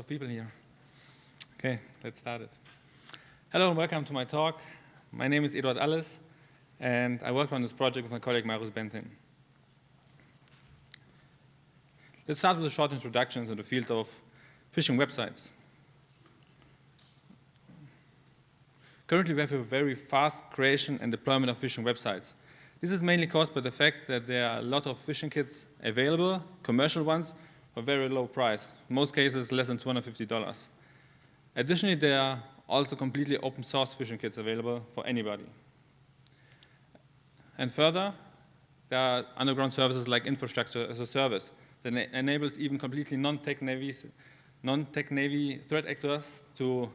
of people here. Okay, let's start it. Hello and welcome to my talk. My name is Eduard Alles, and I work on this project with my colleague Marius Bentin. Let's start with a short introduction to the field of phishing websites. Currently, we have a very fast creation and deployment of phishing websites. This is mainly caused by the fact that there are a lot of phishing kits available, commercial ones, for very low price. In most cases, less than $250. Additionally, there are also completely open source phishing kits available for anybody. And further, there are underground services like infrastructure as a service that enables even completely non-tech Navy threat actors to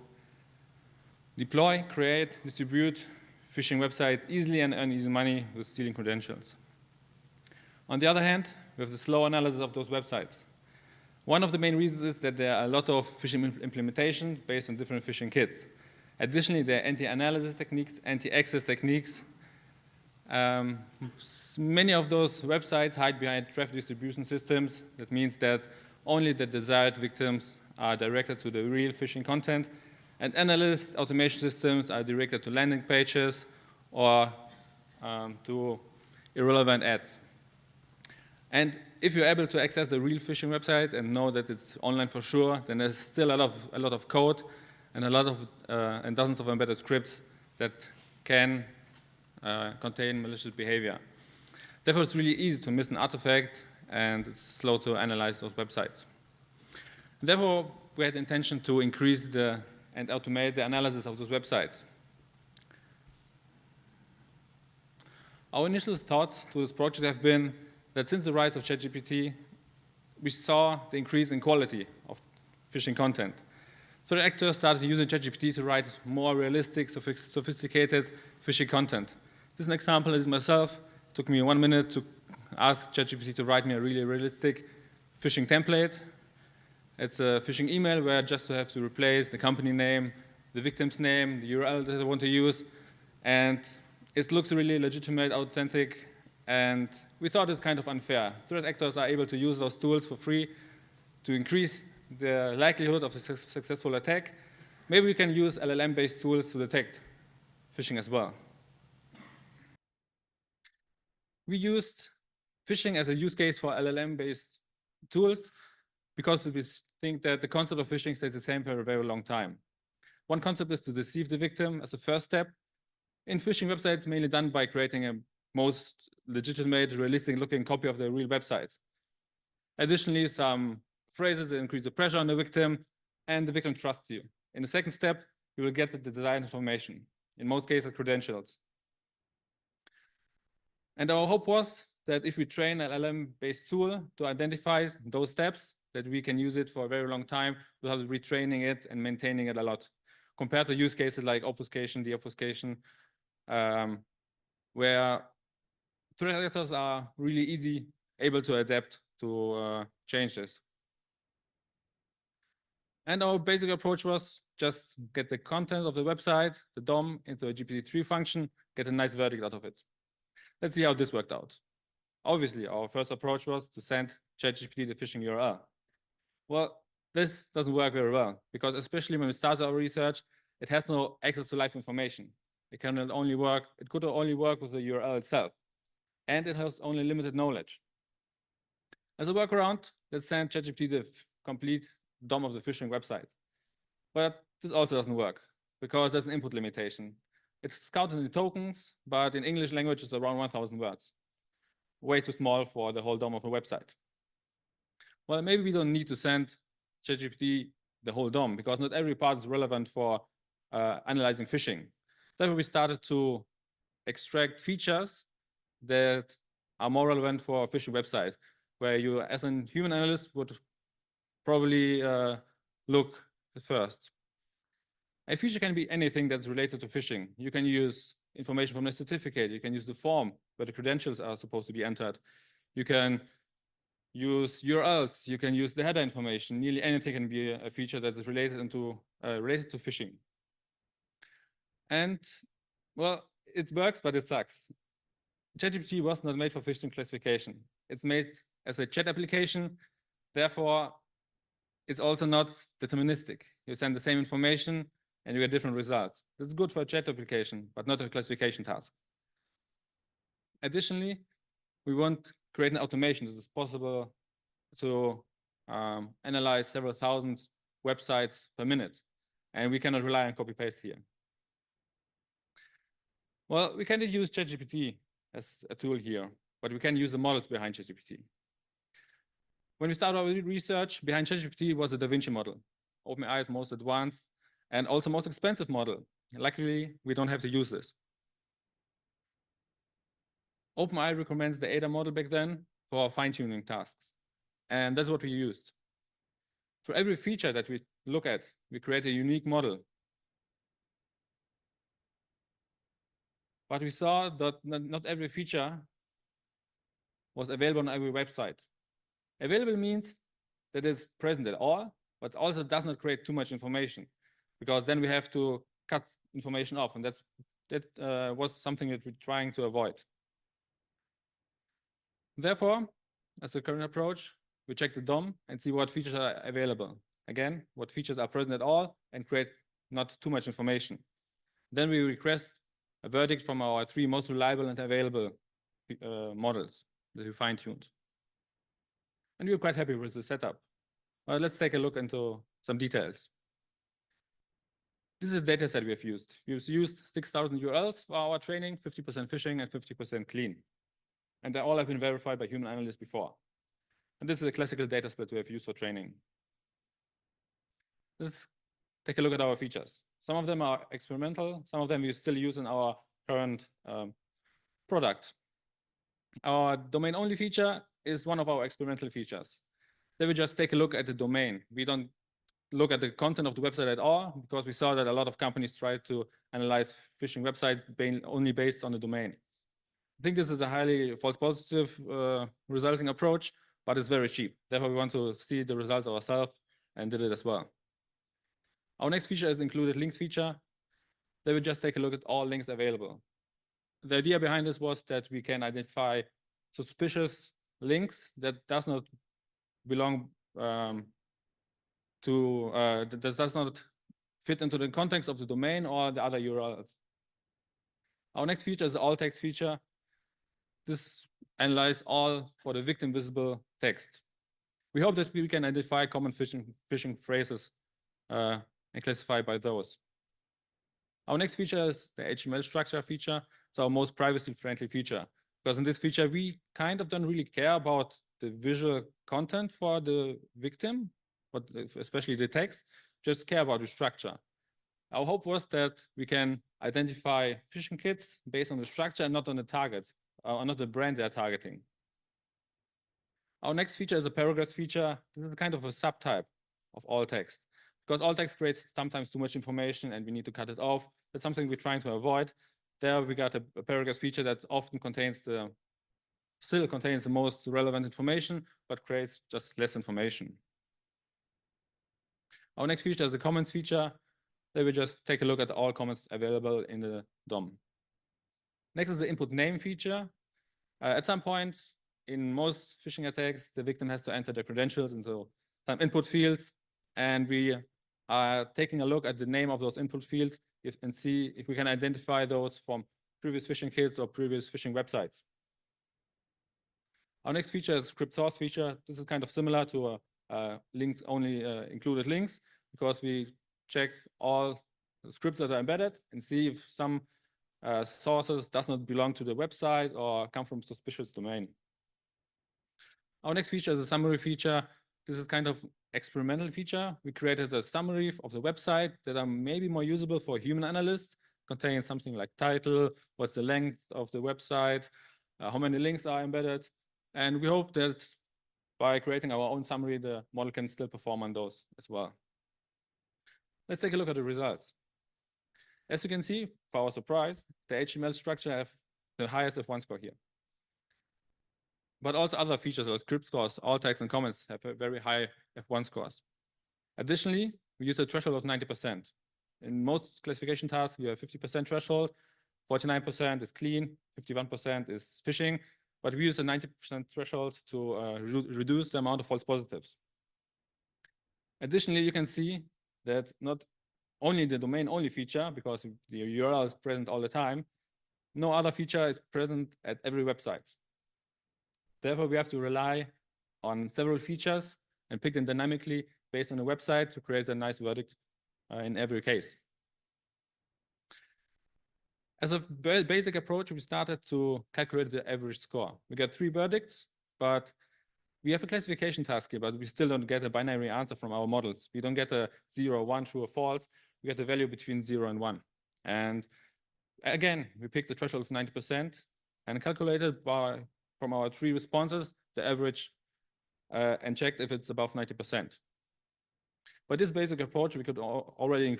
deploy, create, distribute phishing websites easily and earn easy money with stealing credentials. On the other hand, we have the slow analysis of those websites. One of the main reasons is that there are a lot of phishing implementations based on different phishing kits. Additionally, there are anti-analysis techniques, anti-access techniques. Many of those websites hide behind traffic distribution systems. That means that only the desired victims are directed to the real phishing content, and analyst automation systems are directed to landing pages or to irrelevant ads. And if you're able to access the real phishing website and know that it's online for sure, then there's still a lot of code and and dozens of embedded scripts that can contain malicious behavior. Therefore, it's really easy to miss an artifact, and it's slow to analyze those websites. Therefore, we had the intention to increase and automate the analysis of those websites. Our initial thoughts to this project have been that since the rise of ChatGPT, we saw the increase in quality of phishing content. So the actors started using ChatGPT to write more realistic, sophisticated phishing content. This is an example of myself. It took me 1 minute to ask ChatGPT to write me a really realistic phishing template. It's a phishing email where I just have to replace the company name, the victim's name, the URL that I want to use, and it looks really legitimate, authentic, and we thought it's kind of unfair. Threat actors are able to use those tools for free to increase the likelihood of a successful attack. Maybe we can use LLM-based tools to detect phishing as well. We used phishing as a use case for LLM-based tools because we think that the concept of phishing stays the same for a very long time. One concept is to deceive the victim as a first step. In phishing websites, mainly done by creating a most legitimate, realistic-looking copy of the real website. Additionally, some phrases that increase the pressure on the victim, and the victim trusts you. In the second step, you will get the desired information, in most cases, credentials. And our hope was that if we train an LLM-based tool to identify those steps, that we can use it for a very long time without retraining it and maintaining it a lot, compared to use cases like obfuscation, deobfuscation, where threat actors are really easy able to adapt to changes. And our basic approach was just get the content of the website, the DOM, into a GPT-3 function, get a nice verdict out of it. Let's see how this worked out. Obviously, our first approach was to send ChatGPT the phishing URL. Well, this doesn't work very well, because especially when we started our research, it has no access to live information. It could only work with the URL itself, and it has only limited knowledge. As a workaround, let's send ChatGPT the complete DOM of the phishing website. But this also doesn't work, because there's an input limitation. It's counted in tokens, but in English language, it's around 1,000 words. Way too small for the whole DOM of a website. Well, maybe we don't need to send ChatGPT the whole DOM, because not every part is relevant for analyzing phishing. Therefore, we started to extract features that are more relevant for a phishing website, where you, as a human analyst, would probably look at first. A feature can be anything that's related to phishing. You can use information from the certificate. You can use the form where the credentials are supposed to be entered. You can use URLs. You can use the header information. Nearly anything can be a feature that is related to phishing. And, well, it works, but it sucks. ChatGPT was not made for phishing classification. It's made as a chat application. Therefore, it's also not deterministic. You send the same information and you get different results. That's good for a chat application, but not a classification task. Additionally, we want to create an automation that is possible to analyze several thousand websites per minute. And we cannot rely on copy paste here. Well, we cannot use ChatGPT as a tool here, but we can use the models behind ChatGPT. When we started our research, behind ChatGPT was the Da Vinci model, OpenAI's most advanced and also most expensive model. Luckily, we don't have to use this. OpenAI recommends the ADA model back then for fine-tuning tasks. And that's what we used. For every feature that we look at, we create a unique model. But we saw that not every feature was available on every website. Available means that it's present at all, but also does not create too much information, because then we have to cut information off, and that was something that we're trying to avoid. Therefore, as a current approach, we check the DOM and see what features are available. Again, what features are present at all and create not too much information. Then we request a verdict from our 3 most reliable and available models that we fine-tuned. And we're quite happy with the setup. Let's take a look into some details. This is a data set we have used. We've used 6,000 URLs for our training, 50% phishing and 50% clean. And they all have been verified by human analysts before. And this is a classical data split we have used for training. Let's take a look at our features. Some of them are experimental, some of them we still use in our current product. Our domain-only feature is one of our experimental features. Then we just take a look at the domain. We don't look at the content of the website at all, because we saw that a lot of companies try to analyze phishing websites only based on the domain. I think this is a highly false positive resulting approach, but it's very cheap. Therefore, we want to see the results ourselves and did it as well. Our next feature is included links feature. Then we just take a look at all links available. The idea behind this was that we can identify suspicious links that does not belong that does not fit into the context of the domain or the other URLs. Our next feature is the all text feature. This analyzes all for the victim visible text. We hope that we can identify common phishing phrases and classify by those. Our next feature is the HTML structure feature. It's our most privacy-friendly feature, because in this feature, we kind of don't really care about the visual content for the victim, but especially the text, just care about the structure. Our hope was that we can identify phishing kits based on the structure and not on the target, or not the brand they're targeting. Our next feature is a paragraph feature. This is kind of a subtype of all text, because all text creates sometimes too much information and we need to cut it off. That's something we're trying to avoid. There we got a paragraph feature that often still contains the most relevant information, but creates just less information. Our next feature is the comments feature. There we just take a look at all comments available in the DOM. Next is the input name feature. At some point in most phishing attacks, the victim has to enter their credentials into some input fields, and we are taking a look at the name of those input fields and see if we can identify those from previous phishing kits or previous phishing websites. Our next feature is script source feature. This is kind of similar to a links only included links, because we check all the scripts that are embedded and see if some sources does not belong to the website or come from suspicious domain. Our next feature is a summary feature. This is kind of experimental feature. We created a summary of the website that are maybe more usable for human analysts, containing something like title, what's the length of the website, how many links are embedded. And we hope that by creating our own summary, the model can still perform on those as well. Let's take a look at the results. As you can see, for our surprise, the HTML structure have the highest F1 score here. But also other features like script scores, alt text, and comments have a very high F1 scores. Additionally, we use a threshold of 90%. In most classification tasks, we have 50% threshold, 49% is clean, 51% is phishing, but we use a 90% threshold to reduce the amount of false positives. Additionally, you can see that not only the domain-only feature, because the URL is present all the time, no other feature is present at every website. Therefore, we have to rely on several features and pick them dynamically based on the website to create a nice verdict in every case. As a basic approach, we started to calculate the average score. We got 3 verdicts, but we have a classification task here, but we still don't get a binary answer from our models. We don't get a 0, 1, true or false. We get a value between 0 and 1. And again, we picked the threshold of 90% and calculated from our 3 responses the average and checked if it's above 90%. By this basic approach, we could already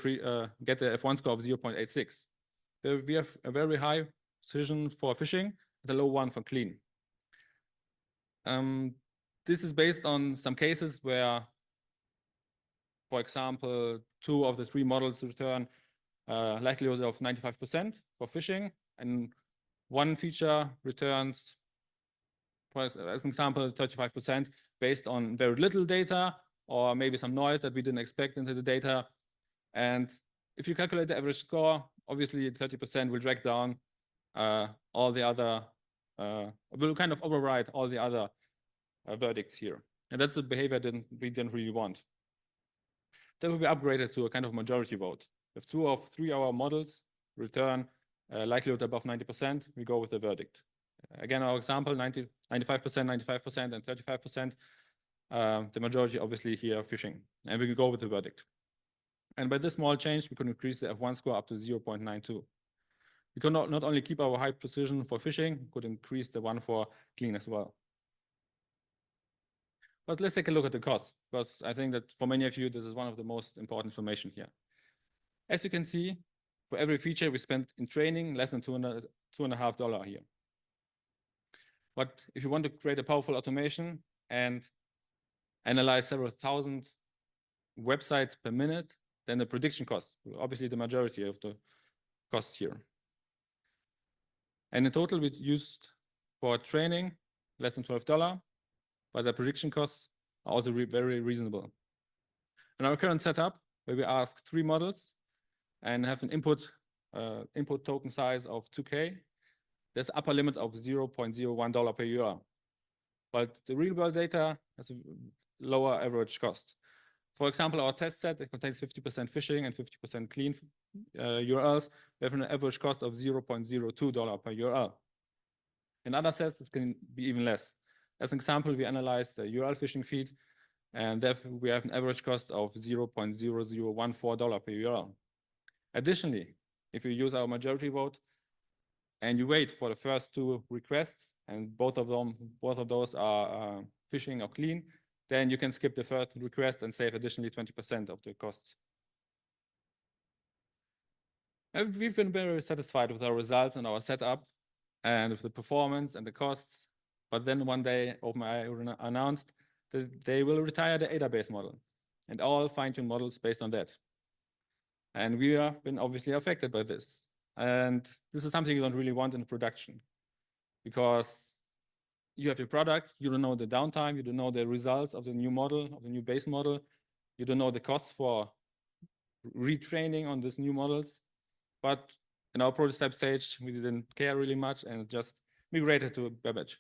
get the F1 score of 0.86. We have a very high precision for phishing, and a low one for clean. This is based on some cases where, for example, 2 of the 3 models return likelihood of 95% for phishing, and 1 feature returns, as an example, 35% based on very little data, or maybe some noise that we didn't expect into the data. And if you calculate the average score, obviously 30% will drag down all the other, will kind of override all the other verdicts here. And that's a behavior we didn't really want. That will be upgraded to a kind of majority vote. If 2 of 3 our models return likelihood above 90%, we go with the verdict. Again, our example, 95%, 95%, and 35%. The majority obviously here phishing, and we can go with the verdict. And by this small change, we could increase the F1 score up to 0.92. We could not only keep our high precision for phishing, we could increase the one for clean as well. But let's take a look at the cost, because I think that for many of you, this is one of the most important information here. As you can see, for every feature we spent in training, less than $2.50 here. But if you want to create a powerful automation and analyze several thousand websites per minute, then the prediction cost, obviously the majority of the cost here. And in total, we used for training less than $12, but the prediction costs are also very reasonable. In our current setup, where we ask 3 models and have an input token size of 2K, there's an upper limit of $0.01 per URL. But the real world data has a lower average cost. For example, our test set, it contains 50% phishing and 50% clean URLs. We have an average cost of $0.02 per URL. In other tests, it can be even less. As an example, we analyzed the URL phishing feed, and therefore we have an average cost of $0.0014 per URL. Additionally, if you use our majority vote and you wait for the first 2 requests, and both of those are phishing or clean, then you can skip the 3rd request and save additionally 20% of the costs. We've been very satisfied with our results and our setup and with the performance and the costs. But then one day, OpenAI announced that they will retire the database model and all fine-tuned models based on that. And we have been obviously affected by this. And this is something you don't really want in production, because you have your product, you don't know the downtime, you don't know the results of the new model, of the new base model, you don't know the costs for retraining on these new models. But in our prototype stage, we didn't care really much and just migrated to Babbage.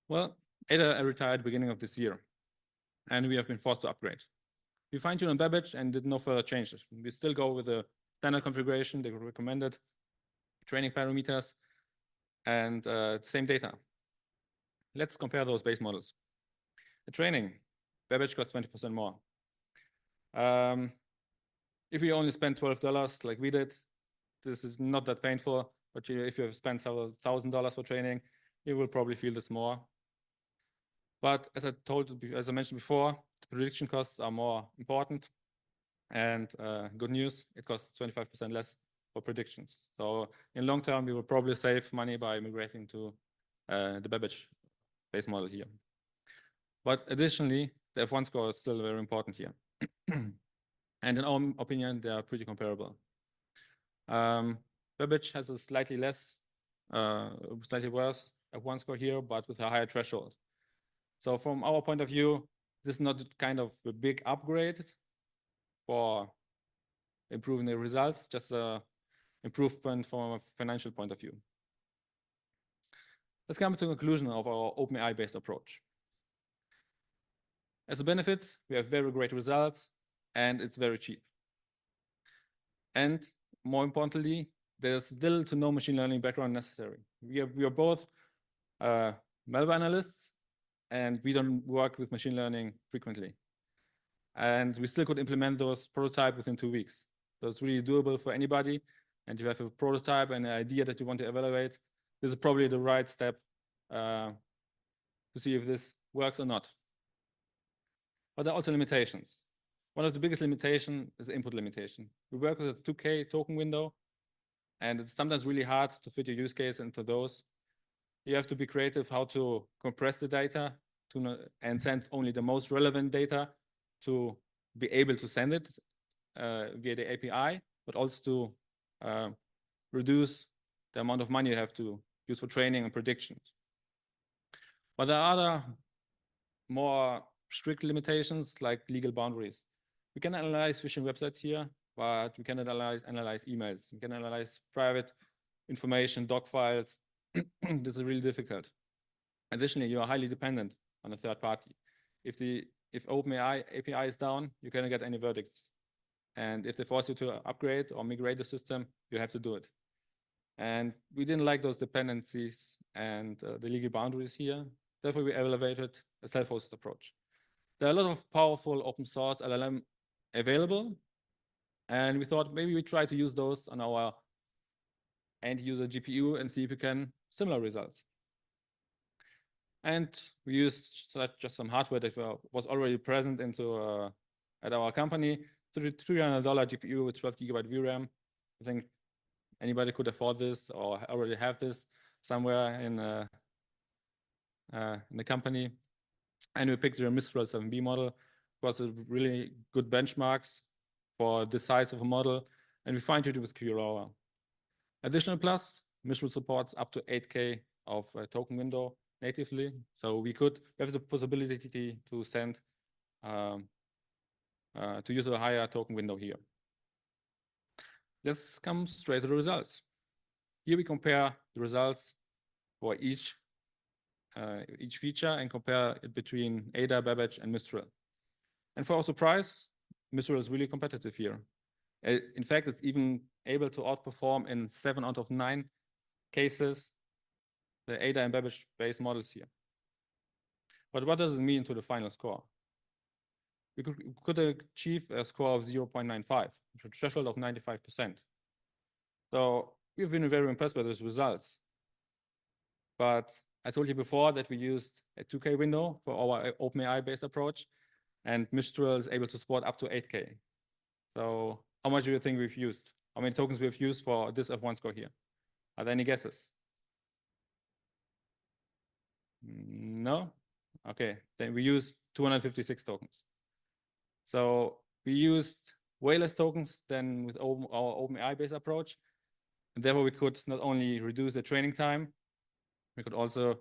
Well, Ada retired beginning of this year, and we have been forced to upgrade. We fine-tuned on Babbage and did no further changes. We still go with the standard configuration, the recommended training parameters, and same data. Let's compare those base models. The training, Babbage costs 20% more. If you only spend $12 like we did, this is not that painful, but if you have spent several $1,000s for training, you will probably feel this more. But as I mentioned before, the prediction costs are more important. And good news, it costs 25% less for predictions. So in long term, we will probably save money by migrating to the Babbage base model here. But additionally, the F1 score is still very important here. And in our opinion, they are pretty comparable. Babbage has a slightly worse F1 score here, but with a higher threshold. So from our point of view, this is not kind of a big upgrade for improving the results, just a improvement from a financial point of view. Let's come to the conclusion of our OpenAI-based approach. As a benefits, we have very great results, and it's very cheap. And more importantly, there's little to no machine learning background necessary. We are both malware analysts, and we don't work with machine learning frequently. And we still could implement those prototypes within 2 weeks. So it's really doable for anybody. And you have a prototype and an idea that you want to evaluate. This is probably the right step to see if this works or not. But there are also limitations. One of the biggest limitations is the input limitation. We work with a 2K token window, and it's sometimes really hard to fit your use case into those. You have to be creative how to compress the data and send only the most relevant data to be able to send it via the API, but also to reduce the amount of money you have to use for training and predictions. But there are other more strict limitations like legal boundaries. We can analyze phishing websites here, but we cannot analyze emails. We can analyze private information, doc files. This is really difficult. Additionally, you are highly dependent on a third party. If OpenAI API is down, you cannot get any verdicts. And if they force you to upgrade or migrate the system, you have to do it. And we didn't like those dependencies and the legal boundaries here. Therefore, we elevated a self-hosted approach. There are a lot of powerful open source LLM available, and we thought maybe we try to use those on our end user GPU and see if we can similar results. And we used just some hardware that was already present at our company. $300 GPU with 12 GB VRAM. I think anybody could afford this or already have this somewhere in the company. And we picked the Mistral 7B model. It was a really good benchmarks for this size of a model, and we fine-tuned it with QRaw. Additional plus, Mistral supports up to 8K of token window natively, so we have the possibility to send to use a higher token window here. Let's come straight to the results. Here we compare the results for each feature and compare it between ADA, Babbage, and Mistral. And for our surprise, Mistral is really competitive here. In fact, it's even able to outperform in 7 out of 9 cases the ADA and Babbage-based models here. But what does it mean to the final score? We could achieve a score of 0.95, a threshold of 95%. So we've been very impressed by those results. But I told you before that we used a 2K window for our OpenAI-based approach, and Mistral is able to support up to 8K. So how much do you think we've used? How many tokens we've used for this F1 score here? Are there any guesses? No? Okay, then we used 256 tokens. So we used way less tokens than with our OpenAI-based approach. And therefore, we could not only reduce the training time, we could also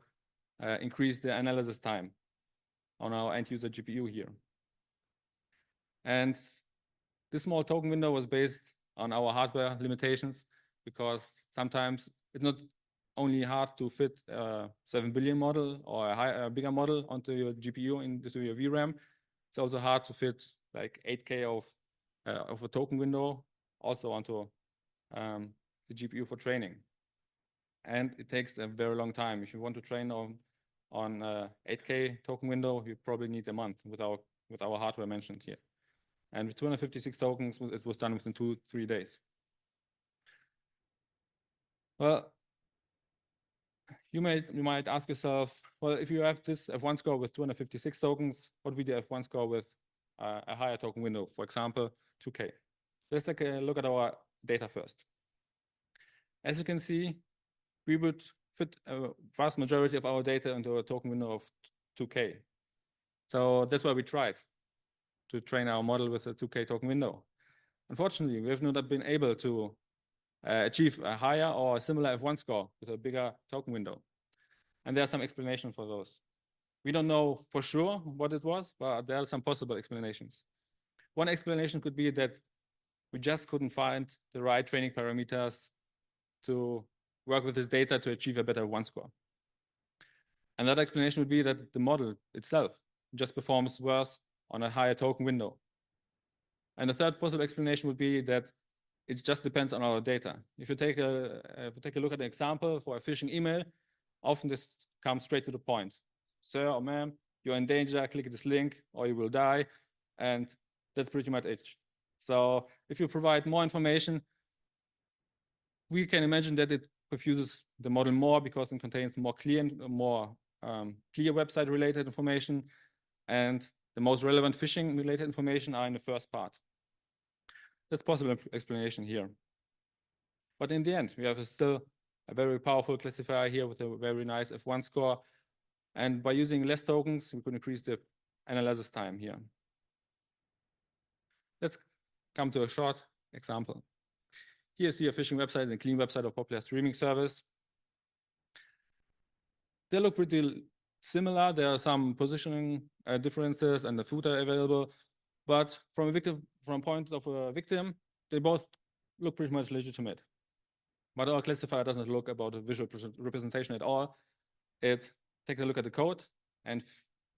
increase the analysis time on our end-user GPU here. And this small token window was based on our hardware limitations, because sometimes it's not only hard to fit a 7 billion model or a bigger model onto your GPU into your VRAM. It's also hard to fit like 8K of a token window also onto the GPU for training. And it takes a very long time. If you want to train on 8K token window, you probably need a month with our hardware mentioned here. And with 256 tokens, it was done within 2-3 days. Well, you might ask yourself, well, if you have this F1 score with 256 tokens, what would be the F1 score with a higher token window, for example, 2K? Let's take a look at our data first. As you can see, we would fit a vast majority of our data into a token window of 2K. So that's why we tried to train our model with a 2K token window. Unfortunately, we have not been able to achieve a higher or a similar F1 score with a bigger token window. And there are some explanations for those. We don't know for sure what it was, but there are some possible explanations. One explanation could be that we just couldn't find the right training parameters to work with this data to achieve a better one score. Another explanation would be that the model itself just performs worse on a higher token window. And the third possible explanation would be that it just depends on our data. If you take a look at an example for a phishing email, often this comes straight to the point. Sir or ma'am, you're in danger, click this link or you will die. And that's pretty much it. So if you provide more information, we can imagine that it confuses the model more because it contains more clear website related information, and the most relevant phishing related information are in the first part. That's possible explanation here. But in the end, we have still a very powerful classifier here with a very nice F1 score. And by using less tokens, we could increase the analysis time here. Let's come to a short example. Here you see a phishing website and a clean website of popular streaming service. They look pretty similar. There are some positioning differences and the footer available, but from a point of a victim, they both look pretty much legitimate. But our classifier doesn't look about a visual representation at all. It takes a look at the code and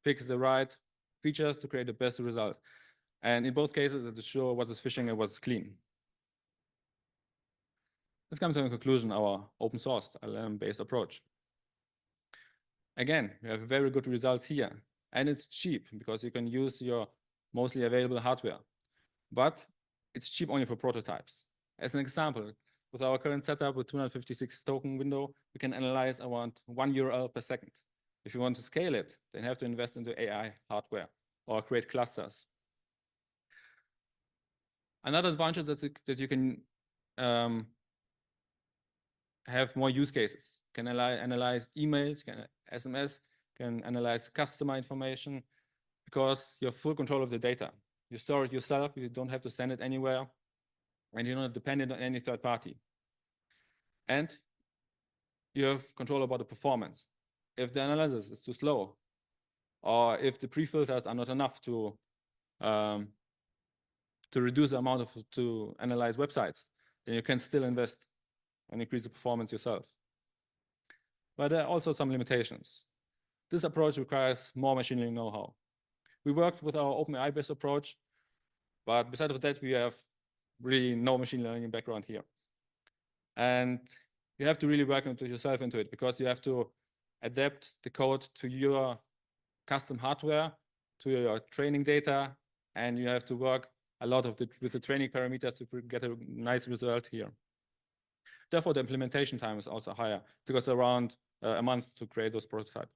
picks the right features to create the best result. And in both cases, it is sure what is phishing and what's clean. Let's come to a conclusion, our open source LLM-based approach. Again, we have very good results here, and it's cheap because you can use your mostly available hardware, but it's cheap only for prototypes. As an example, with our current setup with 256 token window, we can analyze around 1 URL per second. If you want to scale it, then you have to invest into AI hardware or create clusters. Another advantage that you can have more use cases. Can analyze emails, can SMS, can analyze customer information, because you have full control of the data. You store it yourself, you don't have to send it anywhere, and you're not dependent on any third party. And you have control about the performance. If the analysis is too slow, or if the pre-filters are not enough to reduce the amount to analyze websites, then you can still invest and increase the performance yourself. But there are also some limitations. This approach requires more machine learning know-how. We worked with our OpenAI-based approach, but besides that, we have really no machine learning background here. And you have to really work yourself into it, because you have to adapt the code to your custom hardware, to your training data, and you have to work a lot with the training parameters to get a nice result here. Therefore, the implementation time is also higher, because around a month to create those prototypes.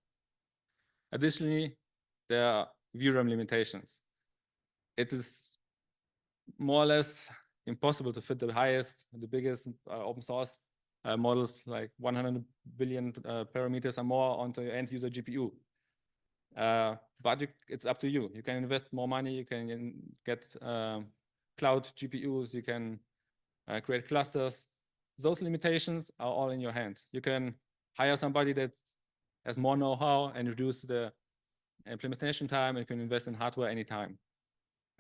Additionally, there are VRAM limitations. It is more or less impossible to fit the biggest open source models, like 100 billion parameters or more, onto your end user GPU. But it's up to you. You can invest more money, you can get cloud GPUs, you can create clusters. Those limitations are all in your hand. You can hire somebody that has more know-how and reduce the implementation time, and you can invest in hardware anytime.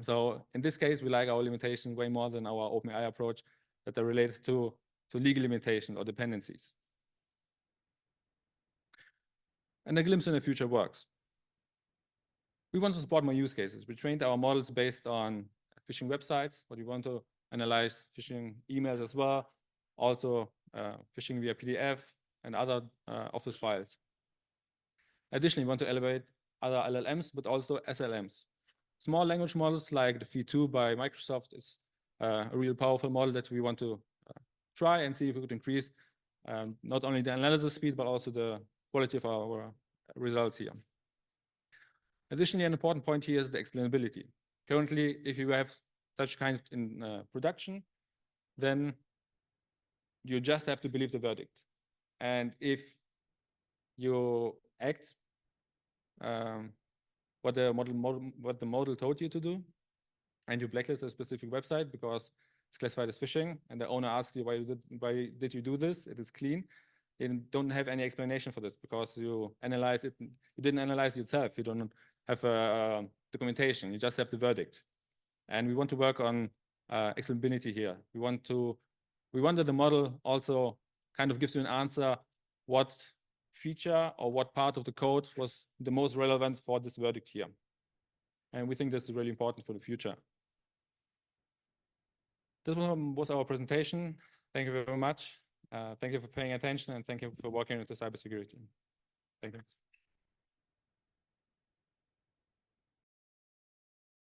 So in this case, we like our limitation way more than our OpenAI approach that are related to legal limitations or dependencies. And a glimpse in the future works. We want to support more use cases. We trained our models based on phishing websites, but we want to analyze phishing emails as well, also phishing via PDF and other Office files. Additionally, we want to elevate other LLMs, but also SLMs. Small language models like the V2 by Microsoft is a real powerful model that we want to try and see if we could increase not only the analysis speed, but also the quality of our results here. Additionally, an important point here is the explainability. Currently, if you have such kind in production, then you just have to believe the verdict. And if you act what the model told you to do, and you blacklist a specific website because it's classified as phishing, and the owner asks you, why did you do this? It is clean. You don't have any explanation for this because you analyze it. You didn't analyze it yourself. You don't have a documentation. You just have the verdict. And we want to work on explainability here. We want that the model also kind of gives you an answer what feature or what part of the code was the most relevant for this verdict here. And we think this is really important for the future. This was our presentation. Thank you very much. Thank you for paying attention, and thank you for working with the cybersecurity. Thank you.